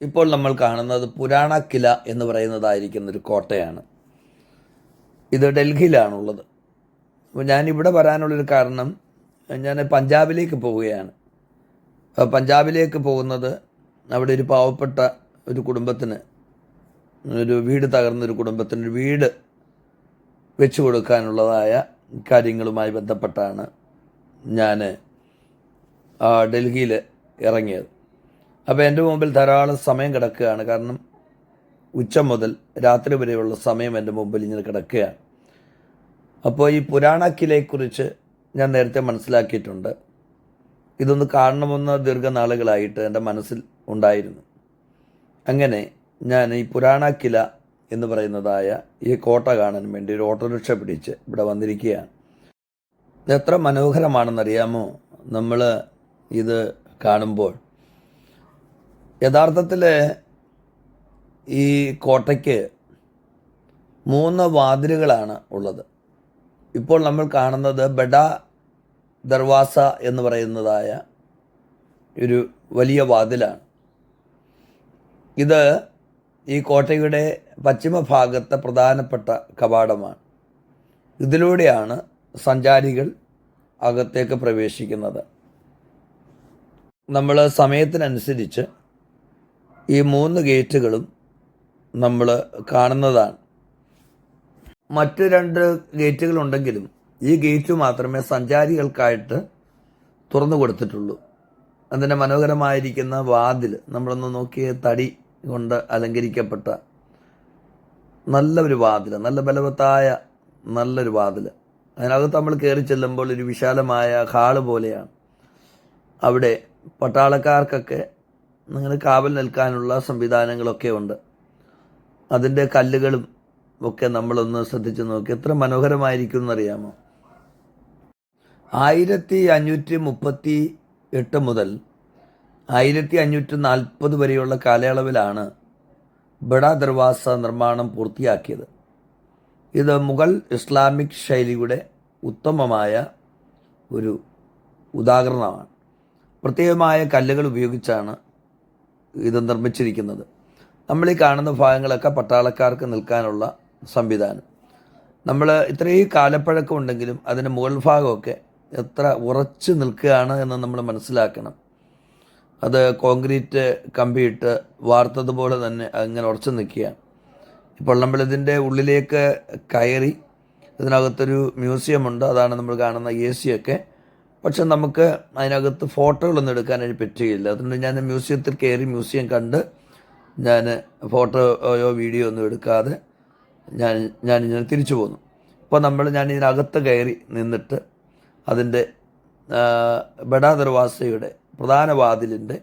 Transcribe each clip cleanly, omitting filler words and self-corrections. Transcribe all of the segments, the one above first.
ഇപ്പോൾ നമ്മൾ കാണുന്നത് പുരാണ കില എന്ന് പറയുന്നതായിരിക്കുന്ന ഒരു കോട്ടയാണ്. ഇത് ഡൽഹിയിലാണുള്ളത്. അപ്പോൾ ഞാനിവിടെ വരാനുള്ളൊരു കാരണം, ഞാൻ പഞ്ചാബിലേക്ക് പോവുകയാണ്. പഞ്ചാബിലേക്ക് പോകുന്നത് അവിടെ ഒരു പാവപ്പെട്ട ഒരു കുടുംബത്തിന്, ഒരു വീട് തകർന്നൊരു കുടുംബത്തിന് ഒരു വീട് വെച്ചു കൊടുക്കാനുള്ളതായ കാര്യങ്ങളുമായി ബന്ധപ്പെട്ടാണ് ഞാൻ ഡൽഹിയിൽ ഇറങ്ങിയത്. അപ്പോൾ എൻ്റെ മുമ്പിൽ ധാരാളം സമയം കിടക്കുകയാണ്. കാരണം ഉച്ച മുതൽ രാത്രി വരെയുള്ള സമയം എൻ്റെ മുമ്പിൽ ഇങ്ങനെ കിടക്കുകയാണ്. അപ്പോൾ ഈ പുരാണ കിലയെക്കുറിച്ച് ഞാൻ നേരത്തെ മനസ്സിലാക്കിയിട്ടുണ്ട്. ഇതൊന്ന് കാണണമെന്ന് ദീർഘനാളുകളായിട്ട് എൻ്റെ മനസ്സിൽ ഉണ്ടായിരുന്നു. അങ്ങനെ ഞാൻ ഈ പുരാണ കില എന്ന് പറയുന്നതായ ഈ കോട്ട കാണാൻ വേണ്ടി ഒരു ഓട്ടോറിക്ഷ പിടിച്ച് ഇവിടെ വന്നിരിക്കുകയാണ്. എത്ര മനോഹരമാണെന്നറിയാമോ നമ്മൾ ഇത് കാണുമ്പോൾ. യഥാർത്ഥത്തിൽ ഈ കോട്ടയ്ക്ക് 3 വാതിലുകളാണ് ഉള്ളത്. ഇപ്പോൾ നമ്മൾ കാണുന്നത് ബഡ ദർവാസ എന്ന് പറയുന്നതായ ഒരു വലിയ വാതിലാണ്. ഇത് ഈ കോട്ടയുടെ പശ്ചിമ ഭാഗത്തെ പ്രധാനപ്പെട്ട കവാടമാണ്. ഇതിലൂടെയാണ് സഞ്ചാരികൾ അകത്തേക്ക് പ്രവേശിക്കുന്നത്. നമ്മൾ സമയത്തിനനുസരിച്ച് ഈ 3 ഗേറ്റുകളും നമ്മൾ കാണുന്നതാണ്. മറ്റ് 2 ഗേറ്റുകളുണ്ടെങ്കിലും ഈ ഗേറ്റ് മാത്രമേ സഞ്ചാരികൾക്കായിട്ട് തുറന്നു കൊടുത്തിട്ടുള്ളൂ. അതിൻ്റെ മനോഹരമായിരിക്കുന്ന വാതിൽ നമ്മളൊന്ന് നോക്കിയ തടി കൊണ്ട് അലങ്കരിക്കപ്പെട്ട നല്ലൊരു വാതിൽ, നല്ല ബലവത്തായ നല്ലൊരു വാതിൽ. അതിനകത്ത് നമ്മൾ കയറി ചെല്ലുമ്പോൾ ഒരു വിശാലമായ ഹാള് പോലെയാണ്. അവിടെ പട്ടാളക്കാർക്കൊക്കെ അങ്ങനെ കാവൽ നിൽക്കാനുള്ള സംവിധാനങ്ങളൊക്കെ ഉണ്ട്. അതിൻ്റെ കല്ലുകളും ഒക്കെ നമ്മളൊന്ന് ശ്രദ്ധിച്ച് നോക്കി എത്ര മനോഹരമായിരിക്കും എന്നറിയാമോ. 1538 മുതൽ 1540 വരെയുള്ള കാലയളവിലാണ് ബഡ ദർവാസ നിർമ്മാണം പൂർത്തിയാക്കിയത്. ഇത് മുഗൾ ഇസ്ലാമിക് ശൈലിയുടെ ഉത്തമമായ ഒരു ഉദാഹരണമാണ്. പ്രത്യേകമായ കല്ലുകൾ ഉപയോഗിച്ചാണ് ഇത് നിർമ്മിച്ചിരിക്കുന്നത്. നമ്മൾ ഈ കാണുന്ന ഭാഗങ്ങളൊക്കെ പട്ടാളക്കാർക്ക് നിൽക്കാനുള്ള സംവിധാനം. നമ്മൾ ഇത്രയും കാലപ്പഴക്കം ഉണ്ടെങ്കിലും അതിൻ്റെ മുകൾ ഭാഗമൊക്കെ എത്ര ഉറച്ചു നിൽക്കുകയാണ് എന്ന് നമ്മൾ മനസ്സിലാക്കണം. അത് കോൺക്രീറ്റ് കമ്പിയിട്ട് വാർത്തതുപോലെ തന്നെ അങ്ങനെ ഉറച്ചു നിൽക്കുകയാണ്. ഇപ്പോൾ നമ്മളിതിൻ്റെ ഉള്ളിലേക്ക് കയറി, ഇതിനകത്തൊരു മ്യൂസിയമുണ്ട്. അതാണ് നമ്മൾ കാണുന്ന AC ഒക്കെ. പക്ഷെ നമുക്ക് അതിനകത്ത് ഫോട്ടോകളൊന്നും എടുക്കാനായിട്ട് പറ്റുകയില്ല. അതുകൊണ്ട് ഞാൻ മ്യൂസിയത്തിൽ കയറി മ്യൂസിയം കണ്ട് ഞാൻ ഫോട്ടോയോ വീഡിയോ ഒന്നും എടുക്കാതെ ഞാനിങ്ങനെ തിരിച്ചു പോന്നു. ഇപ്പോൾ ഞാൻ ഇതിനകത്ത് കയറി നിന്നിട്ട് അതിൻ്റെ ബഡ ദർവാസയുടെ പ്രധാന വാതിലിൻ്റെ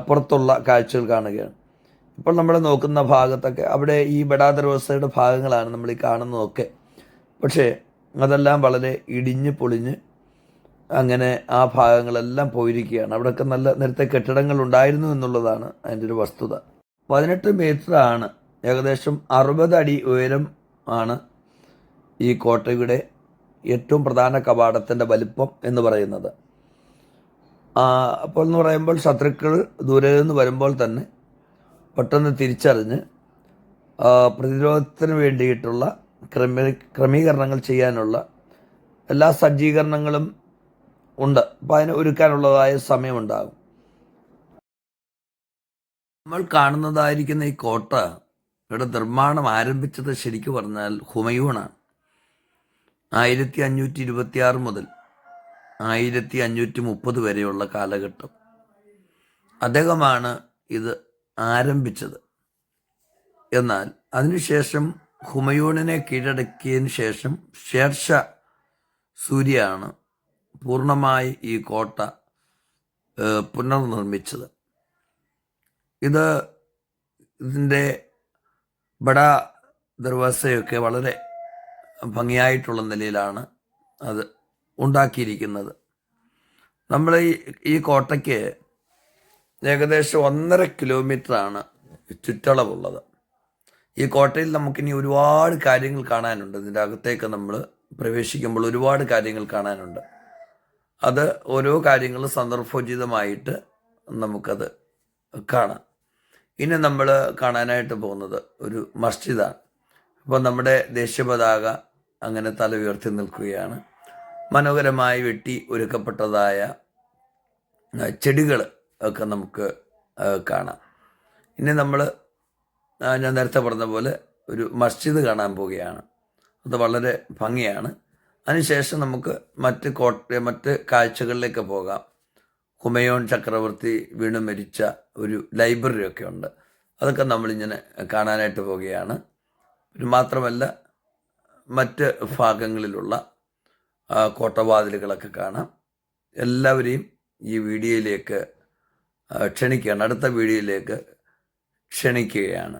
പുറത്തുള്ള കാഴ്ചകൾ കാണുകയാണ്. ഇപ്പോൾ നമ്മൾ നോക്കുന്ന ഭാഗത്തൊക്കെ അവിടെ ഈ ബഡ ദർവാസയുടെ ഭാഗങ്ങളാണ് നമ്മൾ ഈ കാണുന്നതൊക്കെ. പക്ഷേ അതെല്ലാം വളരെ ഇടിഞ്ഞ് പൊളിഞ്ഞ് അങ്ങനെ ആ ഭാഗങ്ങളെല്ലാം പോയിരിക്കുകയാണ്. അവിടെയൊക്കെ നല്ല നേരത്തെ കെട്ടിടങ്ങൾ ഉണ്ടായിരുന്നു എന്നുള്ളതാണ് അതിൻ്റെ ഒരു വസ്തുത. 18 മീറ്ററാണ്, ഏകദേശം 60 അടി ഉയരം ആണ് ഈ കോട്ടയുടെ ഏറ്റവും പ്രധാന കവാടത്തിൻ്റെ വലിപ്പം എന്ന് പറയുന്നത്. അപ്പോൾ എന്ന് പറയുമ്പോൾ ശത്രുക്കൾ ദൂരെ നിന്ന് വരുമ്പോൾ തന്നെ പെട്ടെന്ന് തിരിച്ചറിഞ്ഞ് പ്രതിരോധത്തിന് വേണ്ടിയിട്ടുള്ള ക്രമീകരണങ്ങൾ ചെയ്യാനുള്ള എല്ലാ സജ്ജീകരണങ്ങളും ഉണ്ട്. അപ്പോൾ അതിന് ഒരുക്കാനുള്ളതായ സമയമുണ്ടാകും. നമ്മൾ കാണുന്നതായിരിക്കുന്ന ഈ കോട്ട ഇവിടെ നിർമ്മാണം ആരംഭിച്ചത് ശരിക്കും പറഞ്ഞാൽ ഹുമയൂണാണ്. 1526 മുതൽ 1530 വരെയുള്ള കാലഘട്ടം അദ്ദേഹമാണ് ഇത് ആരംഭിച്ചത്. എന്നാൽ അതിനുശേഷം ഹുമയൂണിനെ കീഴടക്കിയതിന് ശേഷം ഷേർഷാ സൂരിയാണ് പൂർണ്ണമായി ഈ കോട്ട പുനർനിർമ്മിച്ചത്. ഇതിൻ്റെ ബഡ ദർവാസയൊക്കെ വളരെ ഭംഗിയായിട്ടുള്ള നിലയിലാണ് അത് ഉണ്ടാക്കിയിരിക്കുന്നത്. നമ്മൾ ഈ കോട്ടയ്ക്ക് ഏകദേശം 1.5 കിലോമീറ്ററാണ് ചുറ്റളവുള്ളത്. ഈ കോട്ടയിൽ നമുക്കിനി ഒരുപാട് കാര്യങ്ങൾ കാണാനുണ്ട്. ഇതിൻ്റെ അകത്തേക്ക് നമ്മൾ പ്രവേശിക്കുമ്പോൾ ഒരുപാട് കാര്യങ്ങൾ കാണാനുണ്ട്. അത് ഓരോ കാര്യങ്ങളും സന്ദർഭോചിതമായിട്ട് നമുക്കത് കാണാം. ഇനി നമ്മൾ കാണാനായിട്ട് പോകുന്നത് ഒരു മസ്ജിദാണ്. അപ്പോൾ നമ്മുടെ ദേശീയ പതാക അങ്ങനെ തല ഉയർത്തി നിൽക്കുകയാണ്. മനോഹരമായി വെട്ടി ഒരുക്കപ്പെട്ടതായ ചെടികൾ ഒക്കെ നമുക്ക് കാണാം. ഇനി നമ്മൾ ഞാൻ നേരത്തെ പറഞ്ഞ പോലെ ഒരു മസ്ജിദ് കാണാൻ പോവുകയാണ്. അത് വളരെ ഭംഗിയാണ്. അതിനുശേഷം നമുക്ക് മറ്റ് കാഴ്ചകളിലേക്ക് പോകാം. ഹുമയൂൺ ചക്രവർത്തി വീണ് മരിച്ച ഒരു ലൈബ്രറി ഒക്കെ ഉണ്ട്. അതൊക്കെ നമ്മളിങ്ങനെ കാണാനായിട്ട് പോവുകയാണ്. മാത്രമല്ല മറ്റ് ഭാഗങ്ങളിലുള്ള കോട്ടവാതിലുകളൊക്കെ കാണാം. എല്ലാവരെയും ഈ വീഡിയോയിലേക്ക് ക്ഷണിക്കുകയാണ്, അടുത്ത വീഡിയോയിലേക്ക് ക്ഷണിക്കുകയാണ്.